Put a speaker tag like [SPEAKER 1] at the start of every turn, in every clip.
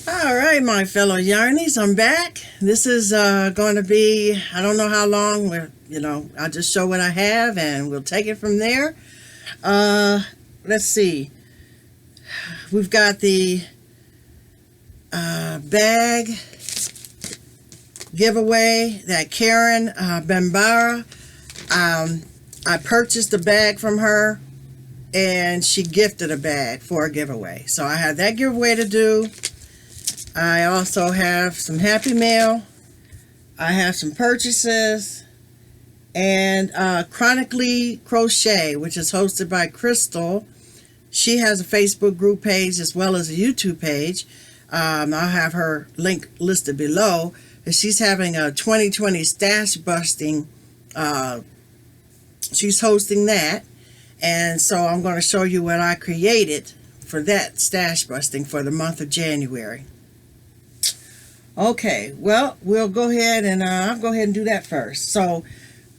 [SPEAKER 1] All right, my fellow yarnies, I'm back. This is going to be, I don't know how long, I'll just show what I have and we'll take it from there. Let's see. We've got the bag giveaway that Karen Bambara. I purchased a bag from her and she gifted a bag for a giveaway. So I have that giveaway to do. I also have some Happy Mail. I have some purchases. And Chronically Crochet, which is hosted by Crystal. She has a Facebook group page as well as a YouTube page. I'll have her link listed below. She's having a 2020 stash busting. She's hosting that. And so I'm going to show you what I created for that stash busting for the month of January. Okay, well, we'll go ahead and I'll go ahead and do that first. So,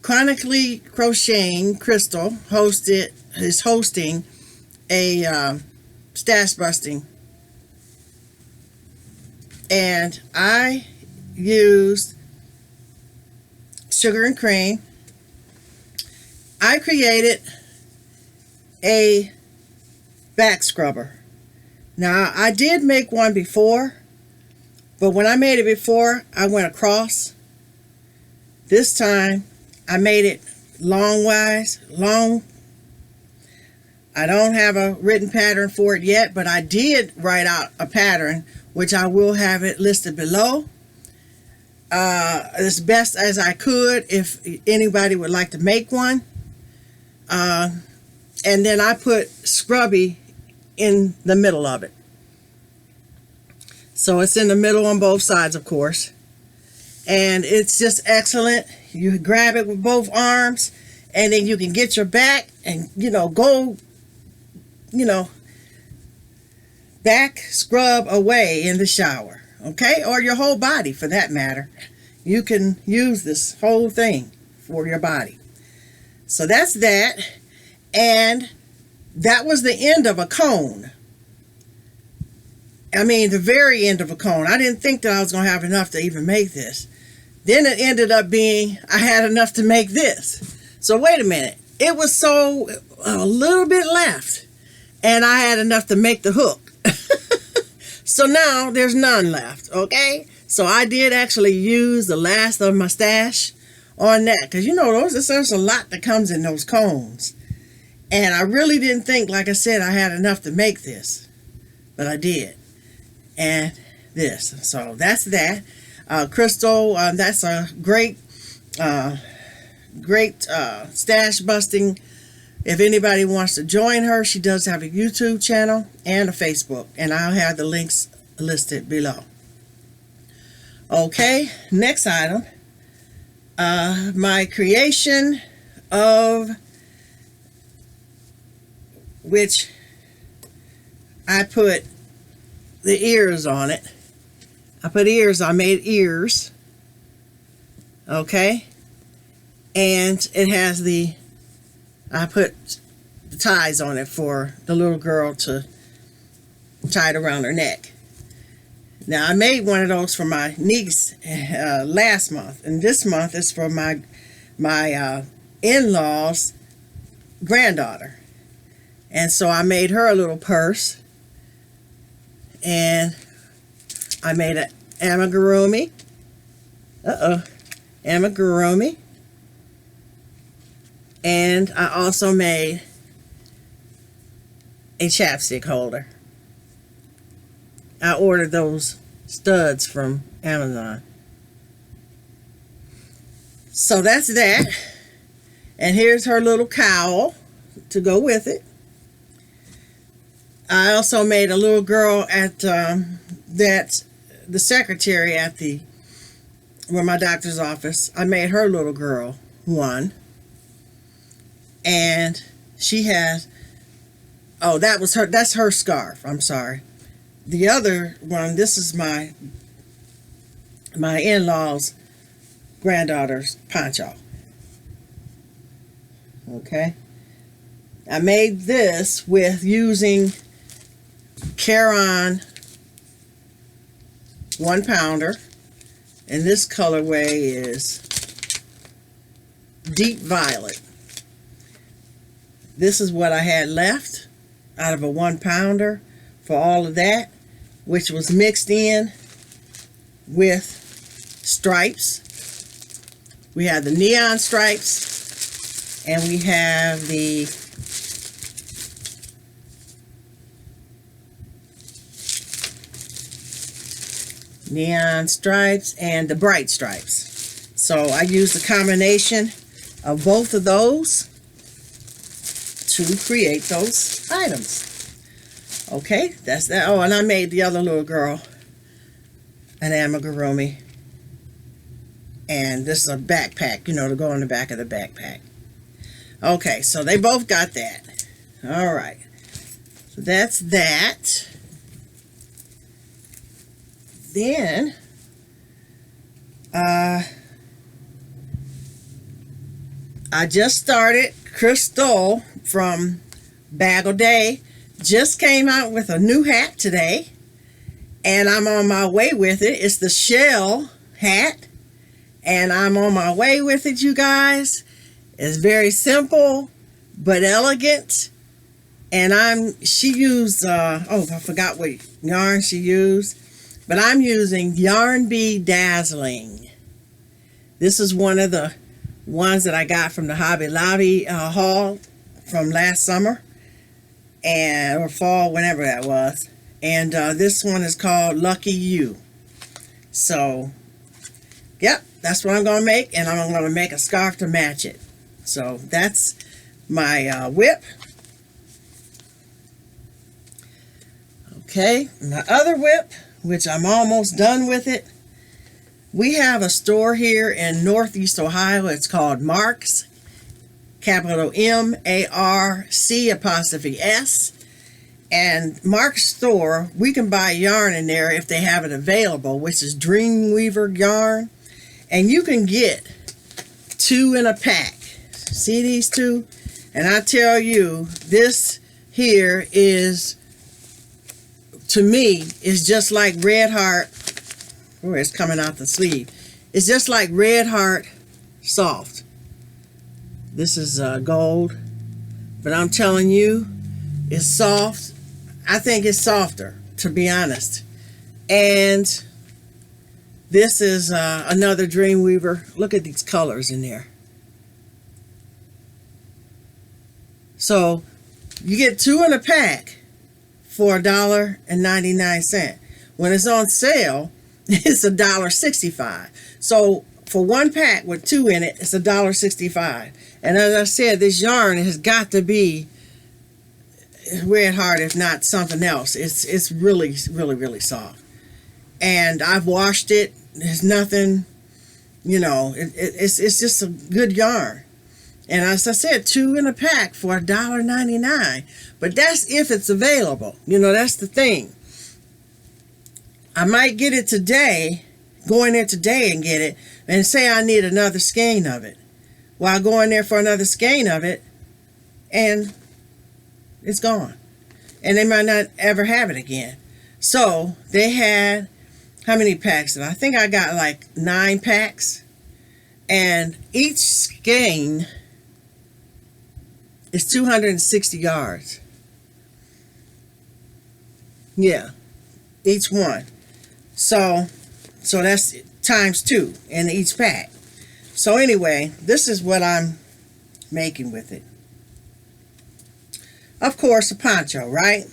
[SPEAKER 1] Chronically Crocheting, Crystal is hosting a stash busting, and I used sugar and cream. I created a back scrubber. Now, I did make one before. But when I made it before, I went across. This time, I made it long. I don't have a written pattern for it yet, but I did write out a pattern, which I will have it listed below. As best as I could, if anybody would like to make one. And then I put Scrubby in the middle of it. So it's in the middle on both sides, of course. And it's just excellent. You grab it with both arms, and then you can get your back and, go, back scrub away in the shower. Okay? Or your whole body, for that matter. You can use this whole thing for your body. So that's that. And that was the end of a cone. I mean, the very end of a cone. I didn't think that I was going to have enough to even make this. Then it ended up being, I had enough to make this. So wait a minute. It was a little bit left. And I had enough to make the hook. So now there's none left, okay? So I did actually use the last of my stash on that. Because there's a lot that comes in those cones. And I really didn't think, like I said, I had enough to make this. But I did. And this. So that's that. Crystal, that's a great stash busting. If anybody wants to join her, she does have a YouTube channel and a Facebook. And I'll have the links listed below. Okay, next item. My creation of which I put the ears on it. I made ears. Okay. And it has I put the ties on it for the little girl to tie it around her neck. Now, I made one of those for my niece last month. And this month is for my in-laws' granddaughter. And so I made her a little purse. And I made an amigurumi. Amigurumi. And I also made a chapstick holder. I ordered those studs from Amazon. So that's that. And here's her little cowl to go with it. I also made a little girl at the secretary at my doctor's office. I made her little girl one. And she has, that's her scarf. I'm sorry. The other one, this is my in-laws' granddaughter's poncho. Okay. I made this with using Caron 1 pounder, and this colorway is Deep Violet. This is what I had left out of a 1 pounder for all of that, which was mixed in with stripes. We have the neon stripes, and we have the neon stripes and the bright stripes. So I used a combination of both of those to create those items. Okay, that's that. Oh, and I made the other little girl an amigurumi. And this is a backpack, you know, to go in the back of the backpack. Okay, so they both got that. All right. So that's that. Then, I just started. Crystal from Bag-O-Day just came out with a new hat today, and I'm on my way with it. It's the shell hat, and I'm on my way with it, you guys. It's very simple but elegant, and she used oh, I forgot what yarn she used, but I'm using Yarn Bee Dazzling. This is one of the ones that I got from the Hobby Lobby haul from last summer or fall, whenever that was. And this one is called Lucky You. So, yep, that's what I'm going to make, and I'm going to make a scarf to match it. So that's my WIP. Okay, my other WIP, which I'm almost done with it. We have a store here in Northeast Ohio. It's called Marks, capital M-A-R-C''S. And Mark's store, we can buy yarn in there if they have it available, which is Dreamweaver yarn. And you can get 2 in a pack. See these 2? And I tell you, this here is, to me, is just like Red Heart. Oh, it's coming out the sleeve. It's just like Red Heart soft. This is gold, but I'm telling you, it's soft. I think it's softer, to be honest. And this is another Dreamweaver. Look at these colors in there. So you get 2 in a pack for $1.99. When it's on sale, it's $1.65. So for 1 pack with 2 in it, it's $1.65. And as I said, this yarn has got to be Red Heart, if not something else. It's really, really, really soft. And I've washed it. There's nothing, you know, it's just a good yarn. And as I said, 2 in a pack for $1.99. But that's if it's available. You know, that's the thing. I might get it today, go in there today and get it, and say I need another skein of it. Well, I go in there for another skein of it, and it's gone. And they might not ever have it again. So, they had, how many packs? I think I got like 9 packs. And each skein is 260 yards. Yeah, each one. So that's times 2 in each pack. So anyway, this is what I'm making with it. Of course, a poncho, right?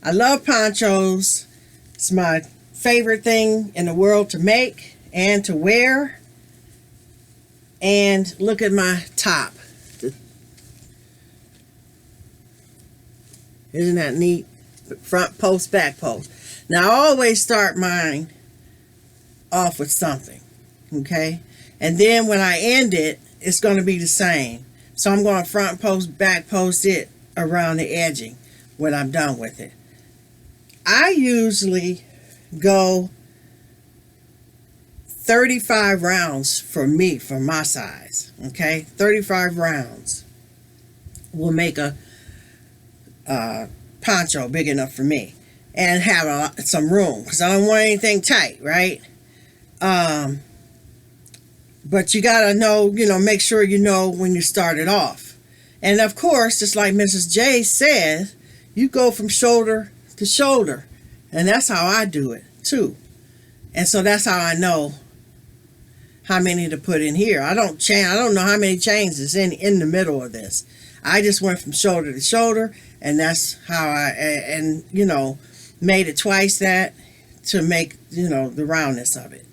[SPEAKER 1] I love ponchos. It's my favorite thing in the world to make and to wear. And look at my top. Isn't that neat? Front post, back post. Now, I always start mine off with something, okay? And then when I end it, it's going to be the same. So I'm going to front post, back post it around the edging when I'm done with it. I usually go 35 rounds for me, for my size, okay? 35 rounds will make a poncho big enough for me. and have some room, because I don't want anything tight, right? But you gotta know, make sure you know when you start it off. And of course, just like Mrs. J said, you go from shoulder to shoulder, and that's how I do it too. And so that's how I know how many to put in here. I don't know how many chains is in the middle of this. I just went from shoulder to shoulder, and that's how made it twice that to make, the roundness of it.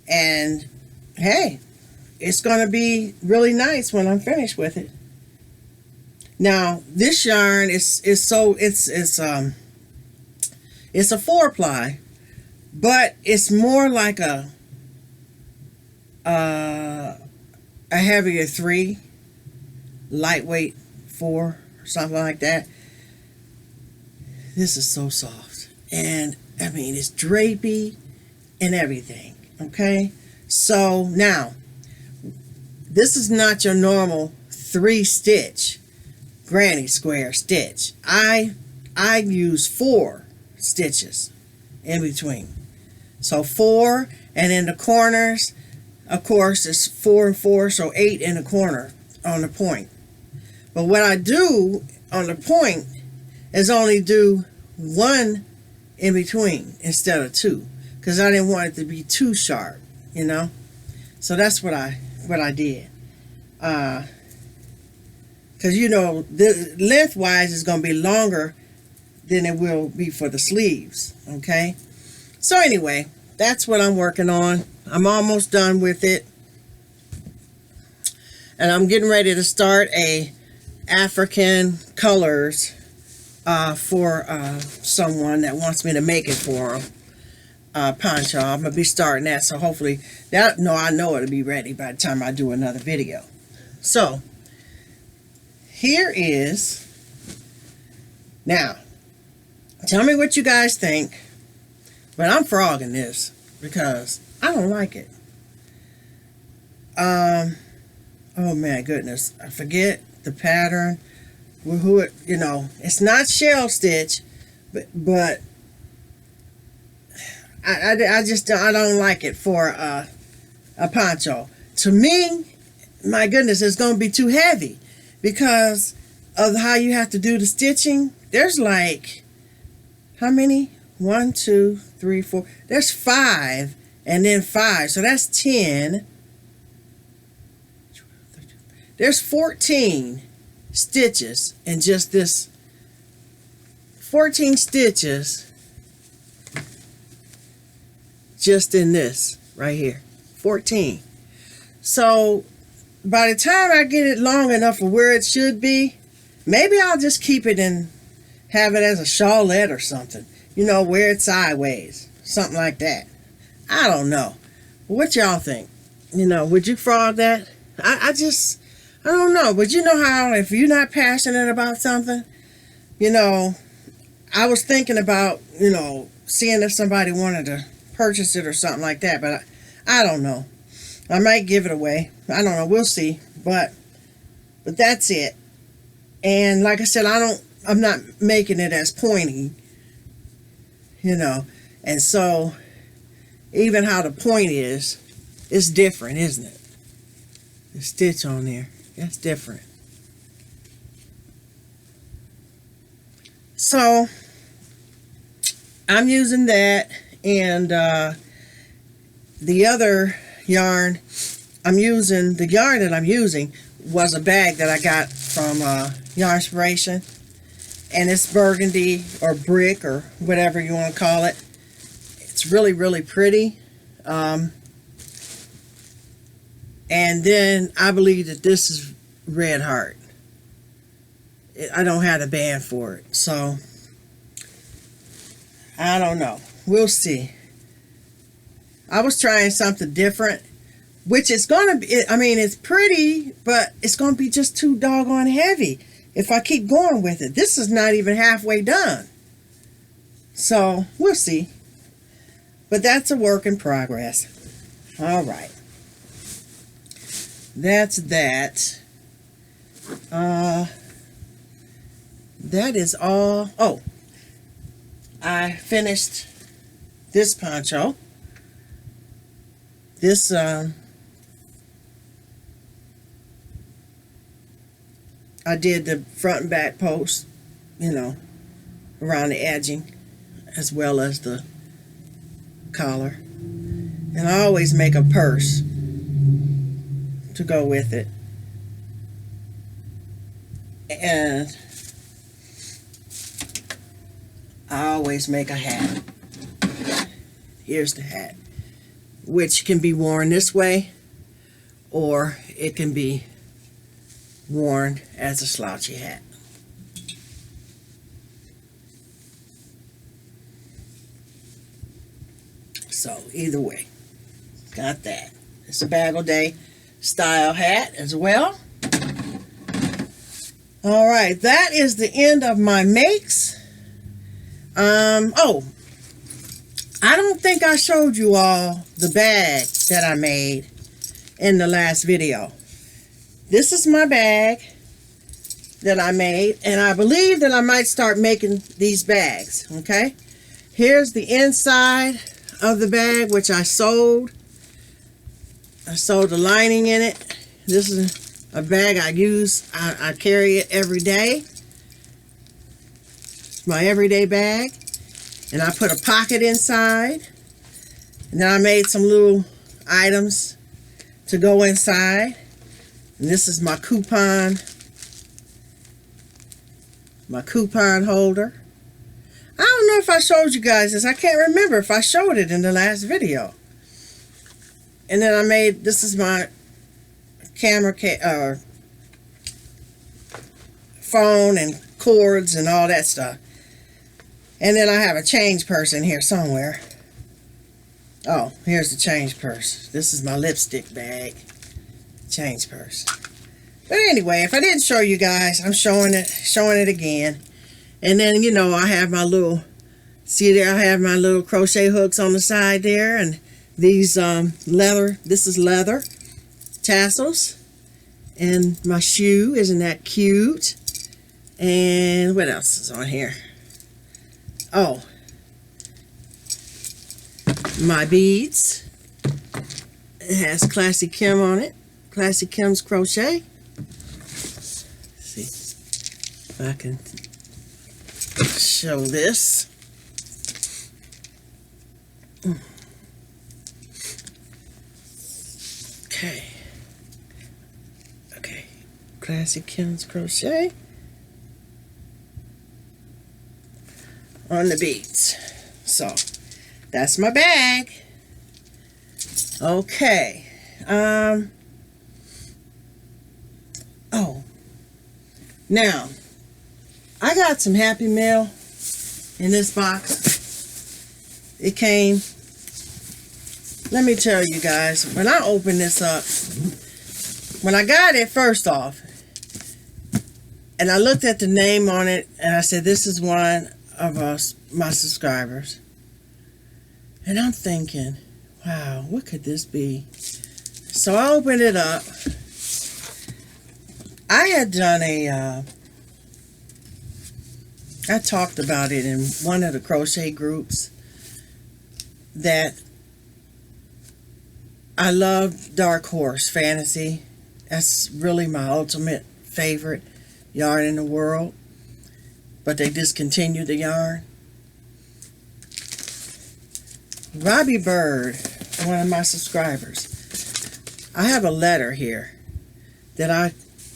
[SPEAKER 1] And hey, it's going to be really nice when I'm finished with it. Now, this yarn it's a 4-ply, but it's more like a heavier 3, lightweight 4, or something like that. This is so soft, and I mean, it's drapey and everything. Okay, so now this is not your normal 3-stitch granny square stitch. I use 4 stitches in between. So 4, and in the corners, of course, it's 4 and 4, so 8 in the corner on the point. But what I do on the point is only do 1 in between instead of 2, because I didn't want it to be too sharp, So that's what I did. Because the lengthwise is going to be longer than it will be for the sleeves. Okay, so anyway, that's what I'm working on. I'm almost done with it, and I'm getting ready to start a African colors for someone that wants me to make it for them. Poncho. I'm gonna be starting that, so hopefully I know it'll be ready by the time I do another video. So here is, now tell me what you guys think, but I'm frogging this because I don't like it. Oh my goodness, I forget the pattern. It's not shell stitch, but I don't like it for a poncho. To me, my goodness, it's going to be too heavy because of how you have to do the stitching. There's like, how many? 1, 2, 3, 4. There's 5 and then 5. So that's 10. There's 14 stitches in just this. 14 stitches just in this right here. 14. So by the time I get it long enough for where it should be, maybe I'll just keep it and have it as a shawlette or something. Wear it sideways. Something like that. I don't know. What y'all think? Would you frog that? I don't know. But you know how if you're not passionate about something, I was thinking about, seeing if somebody wanted to purchase it or something like that, but I don't know. I might give it away. I don't know. We'll see. But that's it. And like I said, I'm not making it as pointy, and so even how the point is different, isn't it? The stitch on there, that's different. So I'm using that, and the other yarn the yarn that I'm using was a bag that I got from Yarn Inspiration, and it's burgundy or brick or whatever you want to call it. It's really, really pretty. And then I believe that this is Red Heart. I don't have the band for it, so I don't know. We'll see. I was trying something different, which is going to be, it's pretty, but it's going to be just too doggone heavy if I keep going with it. This is not even halfway done. So, we'll see. But that's a work in progress. All right. That's that. That is all. Oh, I finished this poncho. This I did the front and back post, you know, around the edging, as well as the collar. And I always make a purse to go with it. And I always make a hat. Here's the hat, which can be worn this way, or it can be worn as a slouchy hat. So either way, got that. It's a Bag-O-Day style hat as well. All right, that is the end of my makes. Oh, I don't think I showed you all the bag that I made in the last video. This is my bag that I made, and I believe that I might start making these bags, okay? Here's the inside of the bag, which I sewed. I sewed the lining in it. This is a bag I use. I carry it every day. It's my everyday bag. And I put a pocket inside. And then I made some little items to go inside. And this is my coupon holder. I don't know if I showed you guys this. I can't remember if I showed it in the last video. And then I made, this is my camera, phone and cords and all that stuff. And then I have a change purse in here somewhere. Oh, here's the change purse. This is my lipstick bag. Change purse. But anyway, if I didn't show you guys, I'm showing it again. And then, you know, I have my little, see there, I have my little crochet hooks on the side there, and these leather, this is leather tassels, and my shoe, isn't that cute? And what else is on here? Oh, my beads. It has ClassyKim on it. ClassyKim's Crochet. Let's see if I can show this. Okay, ClassyKim's Crochet on the beads. So that's my bag. Okay. Oh, now I got some Happy Mail in this box. It came, let me tell you guys, when I opened this up, when I got it first off, and I looked at the name on it, and I said, this is one of my subscribers. And I'm thinking, wow, what could this be? So I opened it up. I had done I talked about it in one of the crochet groups, that I love Dark Horse Fantasy. That's really my ultimate favorite yarn in the world. But they discontinued the yarn. Robbie Bird, one of my subscribers. I have a letter here that I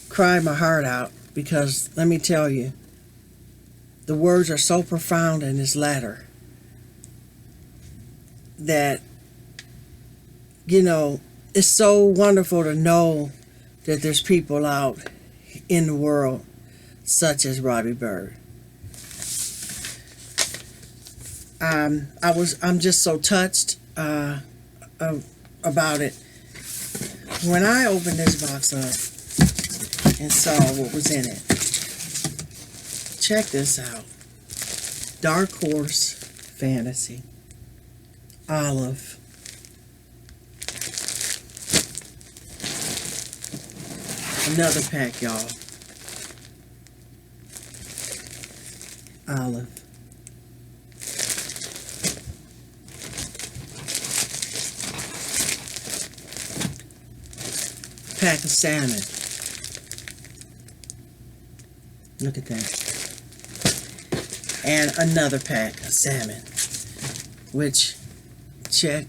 [SPEAKER 1] cried my heart out, because let me tell you, the words are so profound in this letter that, you know, it's so wonderful to know that there's people out in the world such as Robbie Bird. I'm just so touched about it. When I opened this box up and saw what was in it, check this out. Dark Horse Fantasy. Olive. Another pack, y'all. Olive. pack of salmon. Look at that. And another pack of salmon, which, check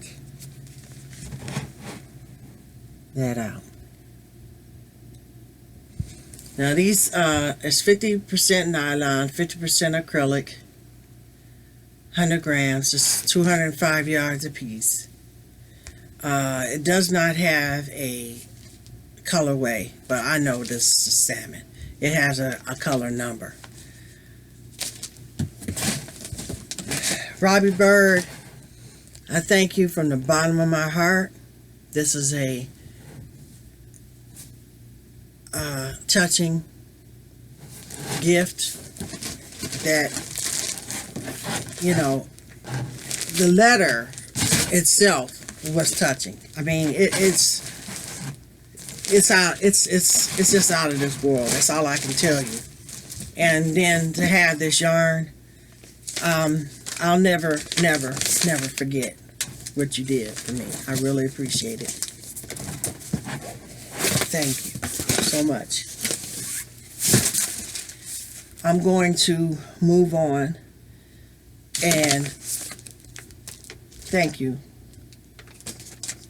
[SPEAKER 1] that out. Now these is 50% nylon, 50% acrylic, 100 grams, just 205 yards a piece. It does not have a colorway, but I know this is salmon. It has a color number. Robbie Bird, I thank you from the bottom of my heart. This is a touching gift that, you know, the letter itself was touching. I mean, it's just out of this world. That's all I can tell you. And then to have this yarn, I'll never forget what you did for me. I really appreciate it. Thank you so much. I'm going to move on, and thank you.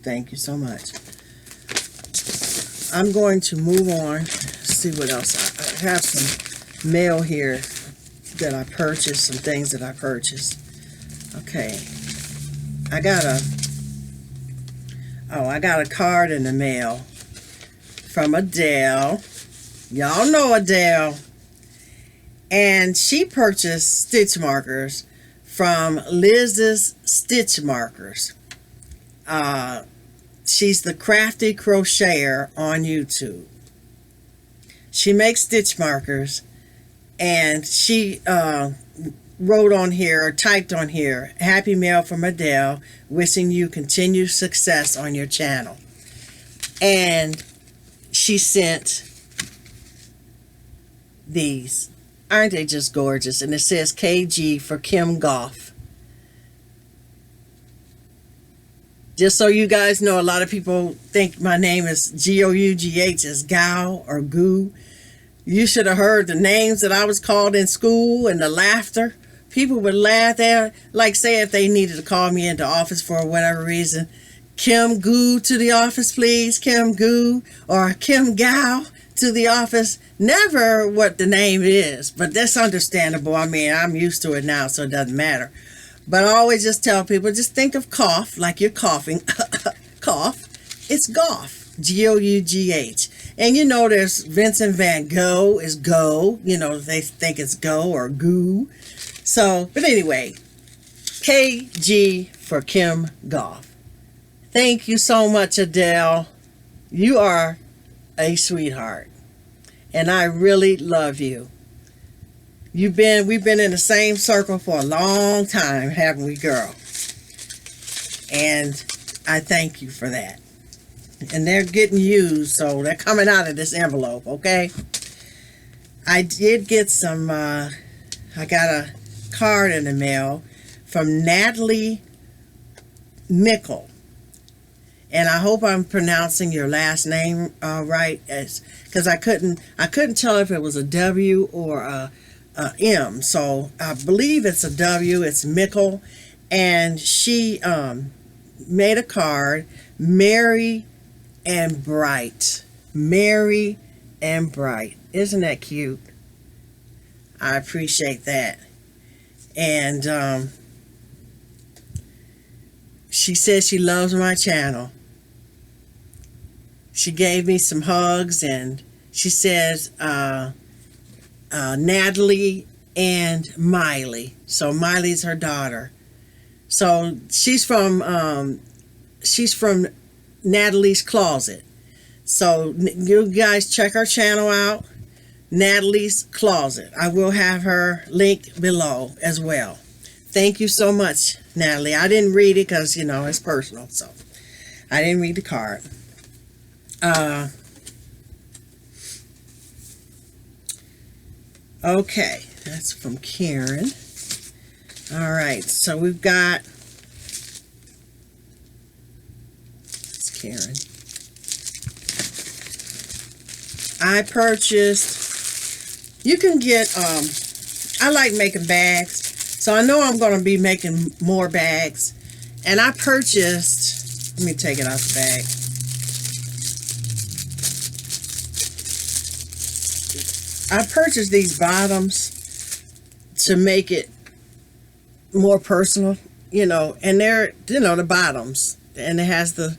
[SPEAKER 1] Thank you so much. I'm going to move on. Let's see what else. I have some mail here that I purchased, some things that I purchased. Okay. I got a card in the mail from Adele. Y'all know Adele. And she purchased stitch markers from Liz's Stitch Markers. She's the Crafty Crocheter on YouTube. She makes stitch markers, and she wrote on here, or typed on here, happy mail from Adele, wishing you continued success on your channel. And she sent these. Aren't they just gorgeous? And it says KG for Kim Gough. Just so you guys know, a lot of people think my name is G-O-U-G-H, is Gough or Goo. You should have heard the names that I was called in school and the laughter. People would laugh there, like say if they needed to call me into office for whatever reason. Kim Goo to the office, please. Kim Goo, or Kim Gough to the office. Never what the name is, but that's understandable. I mean, I'm used to it now, so it doesn't matter. But I always just tell people, just think of cough, like you're coughing. Cough. It's Gough. G-O-U-G-H. And you know there's Vincent Van Gogh is Go. You know, they think it's Go or Goo. So, but anyway, KG for Kim Gough. Thank you so much, Adele. You are a sweetheart. And I really love you. We've been in the same circle for a long time, haven't we, girl? And I thank you for that. And they're getting used, so they're coming out of this envelope, okay? I did get some, I got a card in the mail from Natalie Mickle. And I hope I'm pronouncing your last name right, because I couldn't tell if it was a W or a M. So I believe it's a W. It's Mickle, and she made a card, Merry and Bright. Merry and Bright. Isn't that cute? I appreciate that. And she says she loves my channel. She gave me some hugs, and she says Natalie and Miley. So Miley's her daughter. So she's from Natalie's Closet. So you guys check her channel out, Natalie's Closet. I will have her link below as well. Thank you so much, Natalie. I didn't read it because, you know, it's personal, so I didn't read the card. Okay, that's from Karen. All right, so we've got, it's Karen. I purchased, you can get, I like making bags, so I know I'm going to be making more bags. And I purchased, let me take it out the bag. I purchased these bottoms to make it more personal, you know, and they're, you know, the bottoms, and it has the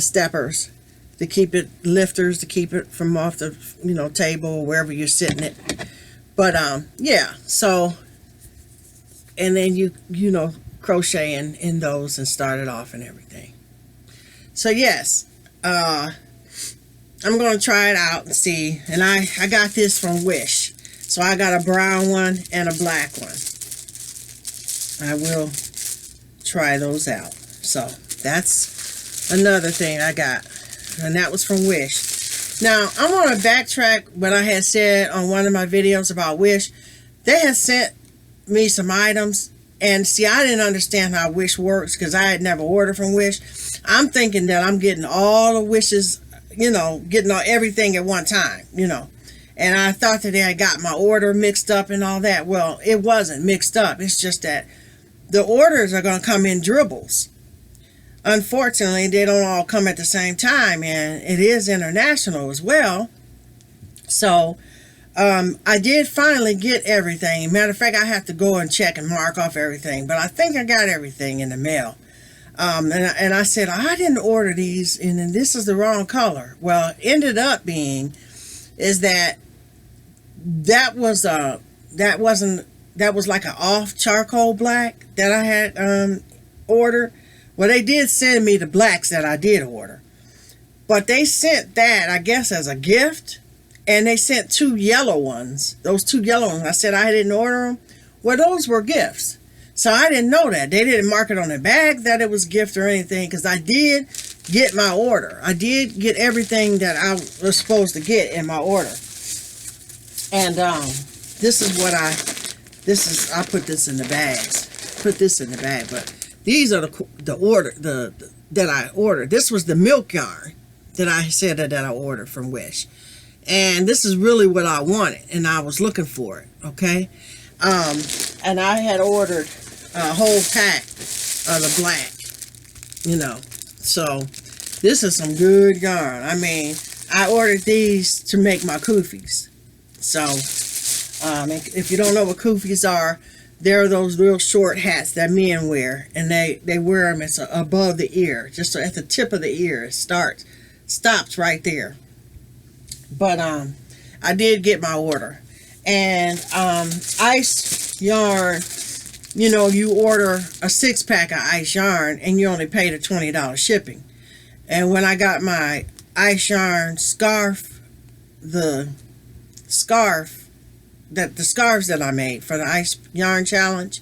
[SPEAKER 1] steppers to keep it, lifters to keep it from off the, you know, table or wherever you're sitting it. But yeah, so, and then you know, crochet in those and start it off and everything. So yes, I'm going to try it out and see. And I got this from Wish. So I got a brown one and a black one. I will try those out. So that's another thing I got. And that was from Wish. Now, I want to backtrack what I had said on one of my videos about Wish. They had sent me some items. And see, I didn't understand how Wish works because I had never ordered from Wish. I'm thinking that I'm getting all the Wishes, you know, getting all, everything at one time, you know. And I thought that I got my order mixed up and all that. Well, it wasn't mixed up. It's just that the orders are going to come in dribbles. Unfortunately, they don't all come at the same time, and it is international as well. So I did finally get everything. Matter of fact, I have to go and check and mark off everything, but I think I got everything in the mail. And I said, I didn't order these, and then this is the wrong color. Well, it ended up being is that was like an off charcoal black that I had ordered. Well, they did send me the blacks that I did order, but they sent that, I guess, as a gift, and they sent 2 yellow ones. Those 2 yellow ones, I said I didn't order them. Well, those were gifts. So I didn't know that. They didn't mark it on the bag that it was a gift or anything, because I did get my order. I did get everything that I was supposed to get in my order. And this is what I put this in the bags. Put this in the bag, but these are that I ordered. This was the milk yarn that I said that I ordered from Wish. And this is really what I wanted, and I was looking for it, okay? And I had ordered a whole pack of the black, you know. So this is some good yarn. I mean, I ordered these to make my koofies. So if you don't know what koofies are, they're those real short hats that men wear, and they wear them, it's above the ear, just so at the tip of the ear. It stops right there. But I did get my order. And ice yarn, you know, you order a 6-pack of ice yarn and you only pay the $20 shipping. And when I got my ice yarn scarf, the scarves that I made for the ice yarn challenge,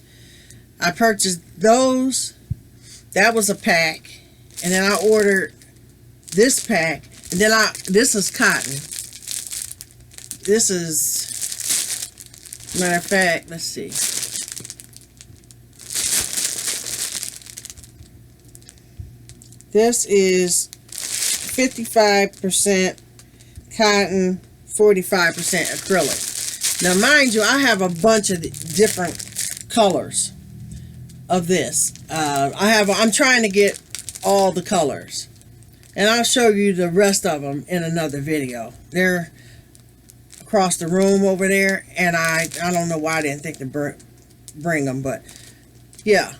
[SPEAKER 1] I purchased those. That was a pack. And then I ordered this pack. And then this is cotton. This is, matter of fact, let's see. This is 55% cotton, 45% acrylic. Now, mind you, I have a bunch of different colors of this. I'm trying to get all the colors, and I'll show you the rest of them in another video. They're across the room over there, and I don't know why I didn't think to bring them, but yeah,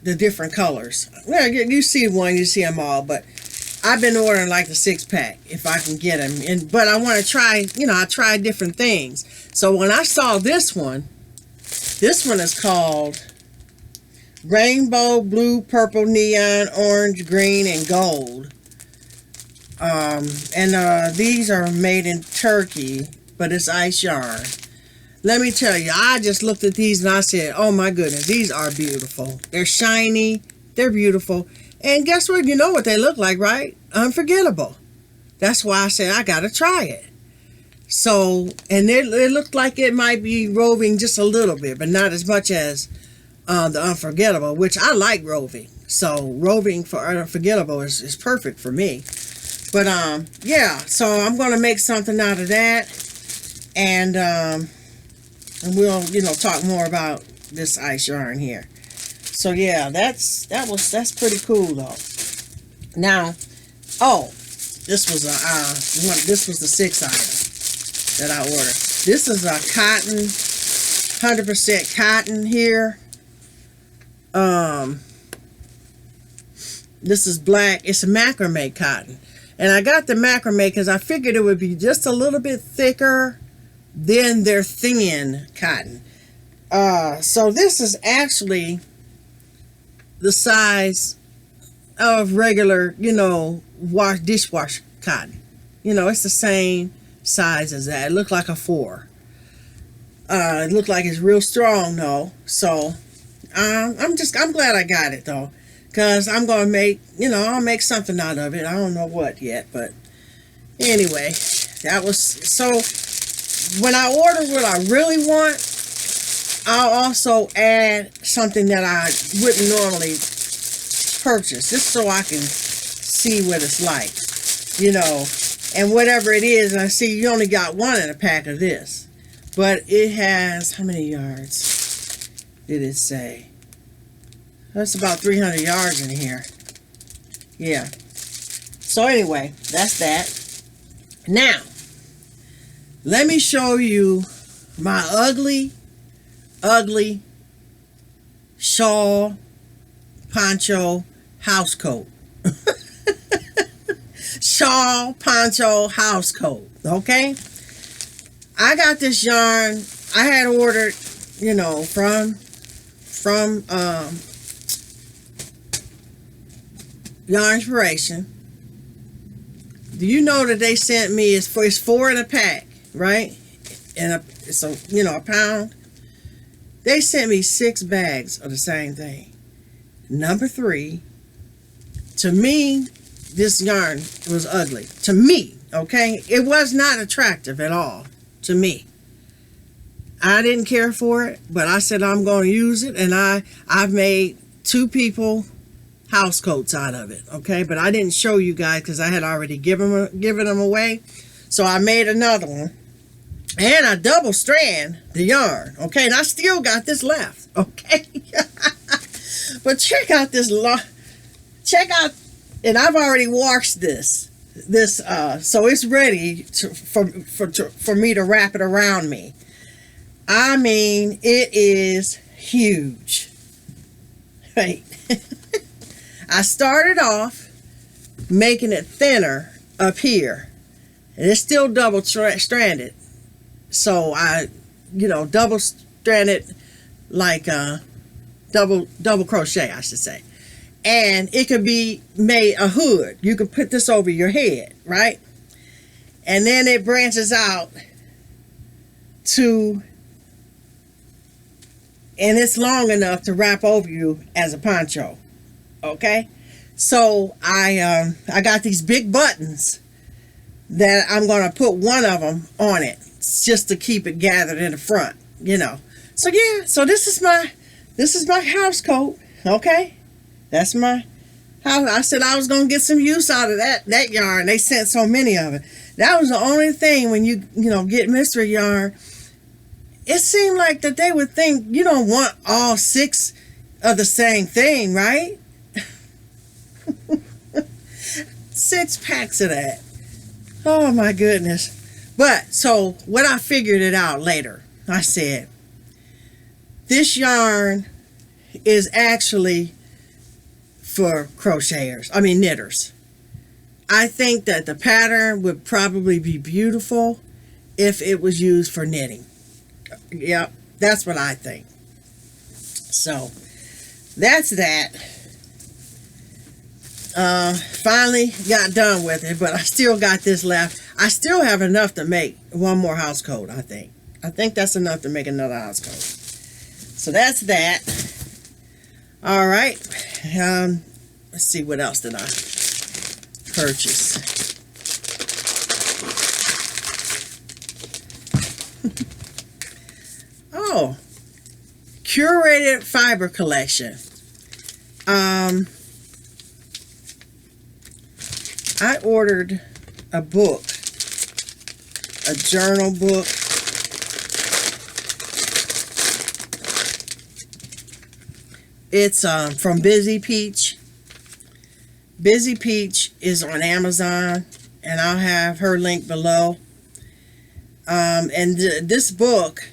[SPEAKER 1] the different colors. Well, you see one, you see them all, but I've been ordering like the 6-pack if I can get them. But I want to try, you know, I try different things. So when I saw this one is called Rainbow Blue, Purple, Neon, Orange, Green, and Gold. These are made in Turkey, but it's ice yarn. Let me tell you, I just looked at these and I said, oh my goodness, these are beautiful. They're shiny, they're beautiful. And guess what? You know what they look like, right? Unforgettable. That's why I said I gotta try it. So, and it looked like it might be roving just a little bit, but not as much as the Unforgettable, which I like roving. So roving for Unforgettable is perfect for me. But yeah, so I'm gonna make something out of that, and we'll, you know, talk more about this ice yarn here. So yeah, that's pretty cool though. Now, oh, this was the 6th item that I ordered. This is a cotton, 100% cotton here. This is black. It's a macrame cotton. And I got the macrame because I figured it would be just a little bit thicker than their thin cotton. So this is actually the size of regular, you know, dishwash cotton. You know, it's the same size as that. It looked like a 4. It looked like it's real strong though. So I'm glad I got it though, because I'm gonna make, you know, I'll make something out of it. I don't know what yet, but anyway, that was, so when I order what I really want, I'll also add something that I wouldn't normally purchase, just so I can see what it's like, you know. And whatever it is, I see you only got one in a pack of this, but it has, how many yards did it say? That's about 300 yards in here. Yeah. So anyway, that's that. Now, let me show you my ugly shawl, poncho, house coat. Shawl, poncho, house coat. Okay? I got this yarn. I had ordered, you know, from Yarn Inspiration. Do you know that they sent me, it's 4 in a pack, right? And it's a, you know, a pound. They sent me 6 bags of the same thing. Number 3, to me, this yarn was ugly. To me, okay? It was not attractive at all to me. I didn't care for it, but I said I'm going to use it, and I've made 2 people house coats out of it, okay? But I didn't show you guys because I had already given them away. So I made another one. And I double strand the yarn, okay? And I still got this left, okay? But check out this, and I've already washed this, so it's ready for me to wrap it around me. I mean, it is huge. Right? I started off making it thinner up here, and it's still double stranded. So I, you know, double stranded, like double crochet, I should say. And it could be made a hood. You could put this over your head, right? And then it branches out to, and it's long enough to wrap over you as a poncho. Okay? So I got these big buttons that I'm going to put one of them on it, just to keep it gathered in the front, you know. So yeah, so this is my house coat, okay? That's my house. I said I was gonna get some use out of that yarn. They sent so many of it. That was the only thing when you know, get mystery yarn. It seemed like that they would think you don't want all 6 of the same thing, right? 6 packs of that. Oh my goodness. But, so, what I figured it out later, I said, this yarn is actually for crocheters, knitters. I think that the pattern would probably be beautiful if it was used for knitting. Yep, that's what I think. So, that's that. Finally got done with it, but I still got this left. I still have enough to make one more house coat, I think. I think that's enough to make another house coat. So that's that. All right. Let's see, what else did I purchase? Oh, curated fiber collection. I ordered a book, a journal book. It's from Busy Peach. Busy Peach is on Amazon, and I'll have her link below. And this book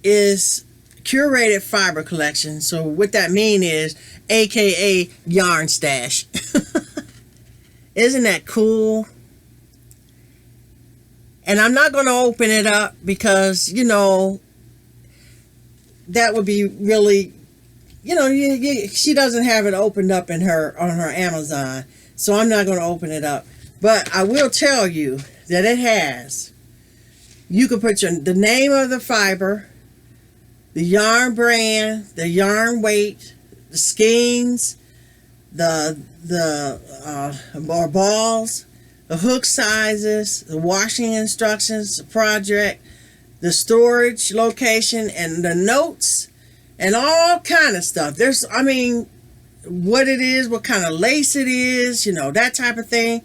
[SPEAKER 1] is curated fiber collection. So what that means is, AKA yarn stash. Isn't that cool? And I'm not going to open it up because, you know, that would be really, you know, she doesn't have it opened up on her Amazon, so I'm not going to open it up. But I will tell you that it has. You can put the name of the fiber, the yarn brand, the yarn weight, the skeins, the balls, the hook sizes, the washing instructions, the project, the storage location, and the notes, and all kind of stuff. There's, I mean, what it is, what kind of lace it is, you know, that type of thing.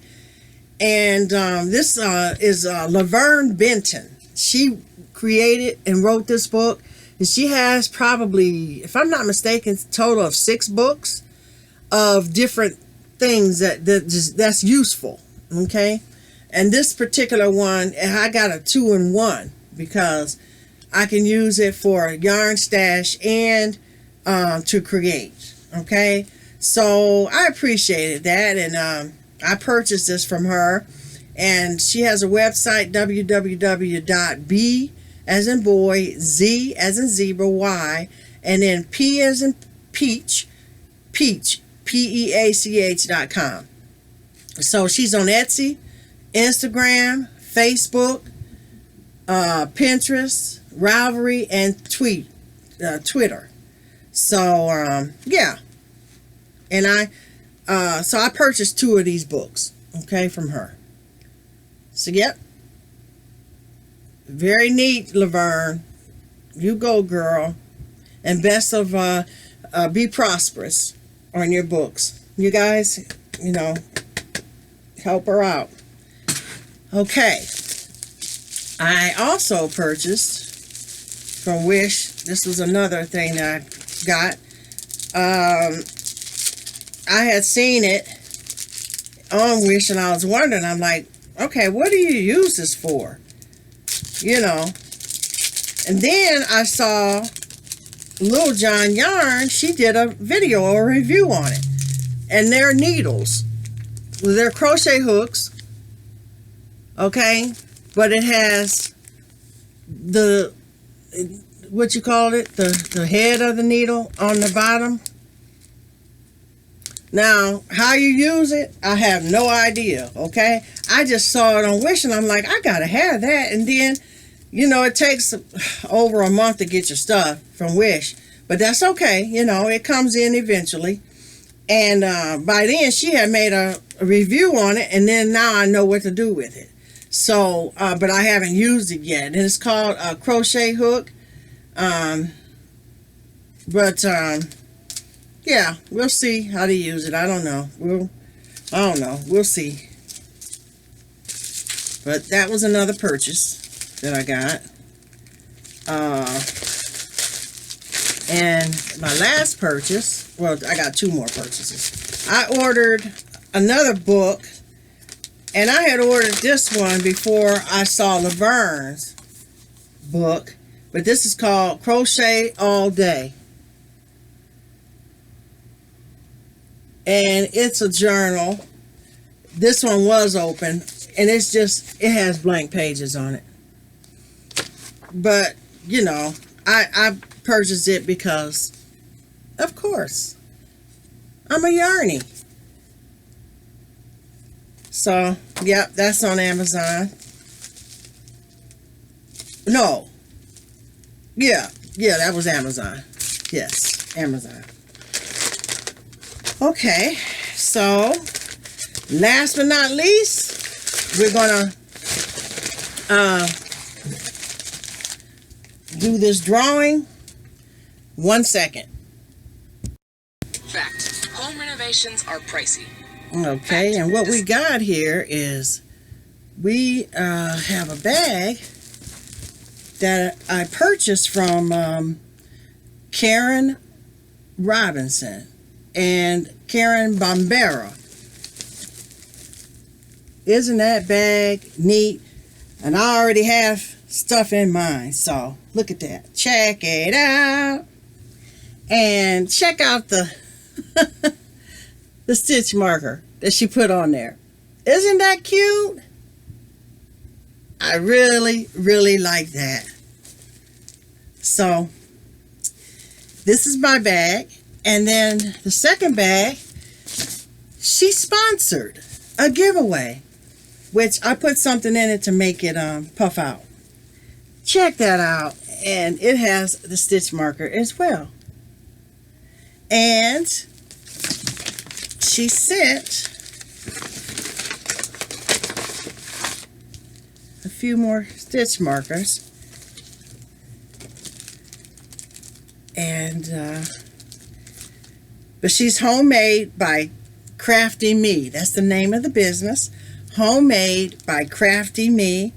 [SPEAKER 1] And this is Laverne Benton. She created and wrote this book, and she has probably, if I'm not mistaken, a total of 6 books of different things that's useful. Okay, and this particular one, I got a 2-in-1. Because I can use it for yarn stash and to create. Okay, so I appreciated that, and I purchased this from her, and she has a website, www.b as in boy, z as in zebra, y, and then p as in peach, peach.com. So she's on Etsy, Instagram, Facebook, Pinterest, Ravelry, and Twitter. So yeah, and I purchased 2 of these books, okay, from her. So yep, very neat, Laverne. You go, girl, and best of be prosperous on your books. You guys, you know, help her out. Okay. I also purchased from Wish. This was another thing that I got. I had seen it on Wish, and I was wondering, I'm like, okay, what do you use this for? You know. And then I saw Little John Yarn. She did a video or a review on it. And they're needles. They're crochet hooks. Okay. But it has the, what you call it, the head of the needle on the bottom. Now, how you use it, I have no idea, okay? I just saw it on Wish, and I'm like, I gotta have that. And then, you know, it takes over a month to get your stuff from Wish. But that's okay, you know, it comes in eventually. And by then, she had made a review on it, and then now I know what to do with it. So, but I haven't used it yet. And it's called a crochet hook. Yeah, we'll see how to use it. I don't know. We'll see. But that was another purchase that I got. And my last purchase, well, I got 2 more purchases. I ordered another book. And I had ordered this one before I saw Laverne's book. But this is called Crochet All Day. And it's a journal. This one was open. And it's just, it has blank pages on it. But, you know, I purchased it because, of course, I'm a Yarnny. So, yep, that's on Amazon. No. Yeah, that was Amazon. Yes, Amazon. Okay, so, last but not least, we're gonna do this drawing. 1 second.
[SPEAKER 2] Fact: home renovations are pricey.
[SPEAKER 1] Okay, and what we got here is we have a bag that I purchased from Karen Robinson and Karen Bombera. Isn't that bag neat? And I already have stuff in mind, so look at that. Check it out. And check out the the stitch marker that she put on there. Isn't that cute? I really, really like that. So this is my bag. And then the second bag, she sponsored a giveaway, which I put something in it to make it puff out. Check that out. And it has the stitch marker as well. And she sent a few more stitch markers. And but she's Homemade by Crafty Me. That's the name of the business. Homemade by Crafty Me.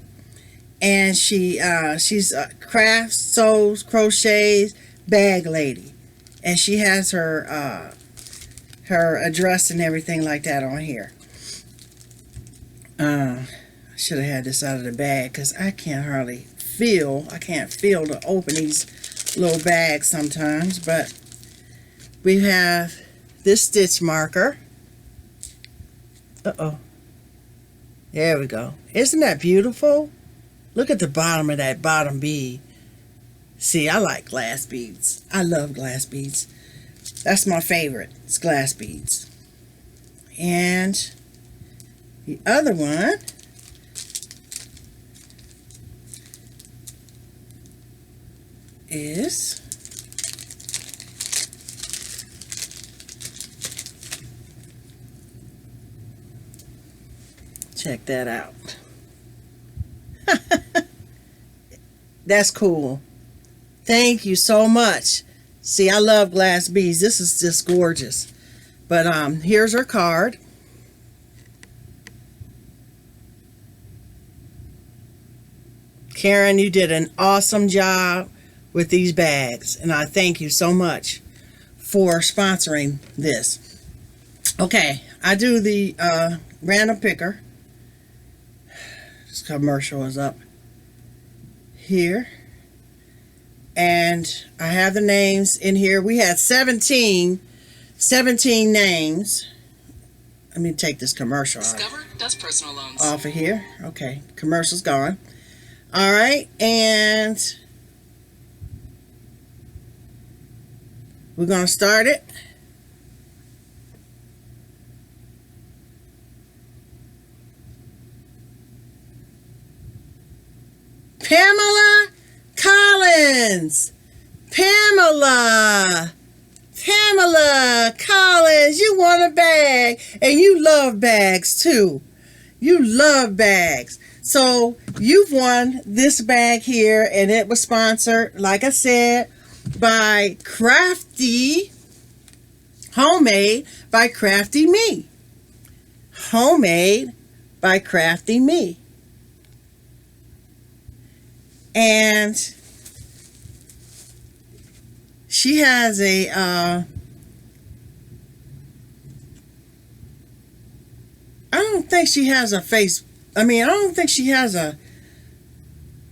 [SPEAKER 1] And she's a crafts, sews, crochets, bag lady. And she has her her address and everything like that on here. I should have had this out of the bag because I can't feel to open these little bags sometimes. But we have this stitch marker. There we go. Isn't that beautiful? Look at the bottom of that bottom bead. See, I like glass beads. I love glass beads. That's my favorite. It's glass beads. And the other one is check that out. That's cool. Thank you so much. See, I love glass beads. This is just gorgeous. But here's her card. Karen, you did an awesome job with these bags, and I thank you so much for sponsoring this. Okay, I do the random picker. This commercial is up here. And I have the names in here. We had 17 names. Let me take this commercial off of here. Okay, commercial's gone. All right, and we're going to start it. Pamela Collins. Pamela Collins, you want a bag, and you love bags too. You love bags. So you've won this bag here, and it was sponsored, like I said, by Crafty, Homemade by Crafty Me. Homemade by Crafty Me. And she has a I don't think she has a I don't think she has a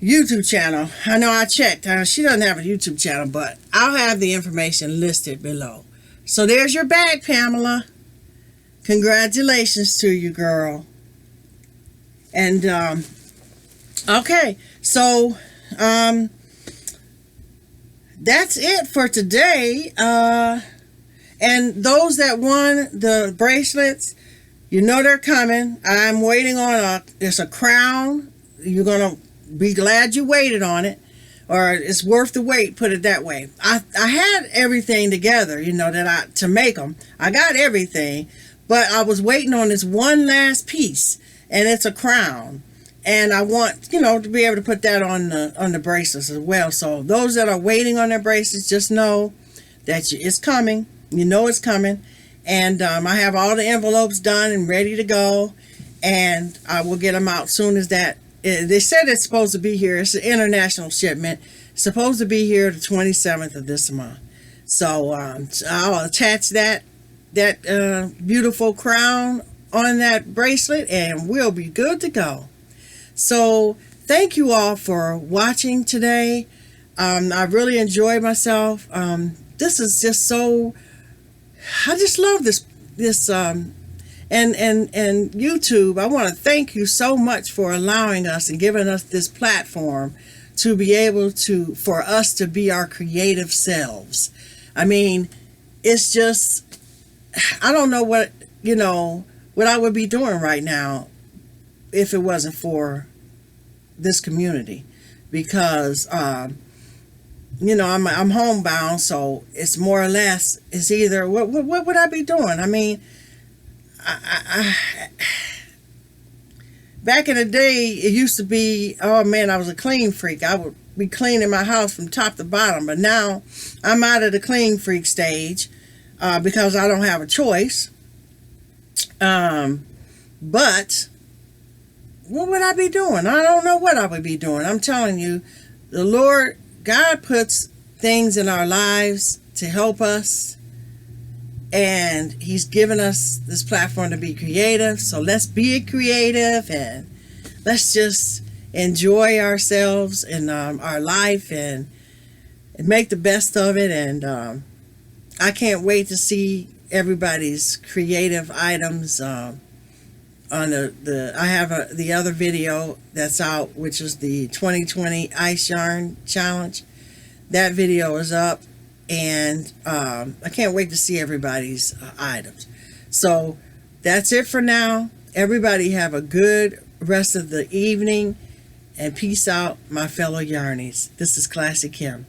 [SPEAKER 1] YouTube channel. I know I checked. She doesn't have a YouTube channel, but I'll have the information listed below. So there's your bag, Pamela. Congratulations to you, girl. And okay, so that's it for today. And those that won the bracelets, you know they're coming. I'm waiting on it's a crown. You're gonna be glad you waited on it, or it's worth the wait, put it that way. I had everything together, you know, to make them. I got everything, but I was waiting on this one last piece, and it's a crown. And I want, you know, to be able to put that on the bracelets as well. So those that are waiting on their bracelets, just know that it's coming. You know it's coming. And I have all the envelopes done and ready to go, and I will get them out soon as that. They said it's supposed to be here. It's an international shipment. It's supposed to be here the 27th of this month. So I'll attach that beautiful crown on that bracelet, and we'll be good to go. So thank you all for watching today. I really enjoyed myself. This is just so, I just love this and YouTube. I want to thank you so much for allowing us and giving us this platform to be able to, for us to be our creative selves. I mean, it's just, I don't know what I would be doing right now if it wasn't for this community, because I'm homebound, so it's more or less, it's either what would I be doing? I mean, I back in the day, it used to be, oh man, I was a clean freak. I would be cleaning my house from top to bottom, but now I'm out of the clean freak stage because I don't have a choice. But what would I be doing? I don't know what I would be doing. I'm telling you, the Lord God puts things in our lives to help us, and He's given us this platform to be creative. So let's be creative, and let's just enjoy ourselves and our life, and make the best of it. And I can't wait to see everybody's creative items. On I have the other video that's out, which is the 2020 Ice Yarn Challenge. That video is up, and I can't wait to see everybody's items. So that's it for now. Everybody have a good rest of the evening, and peace out, my fellow Yarnies. This is ClassyKim.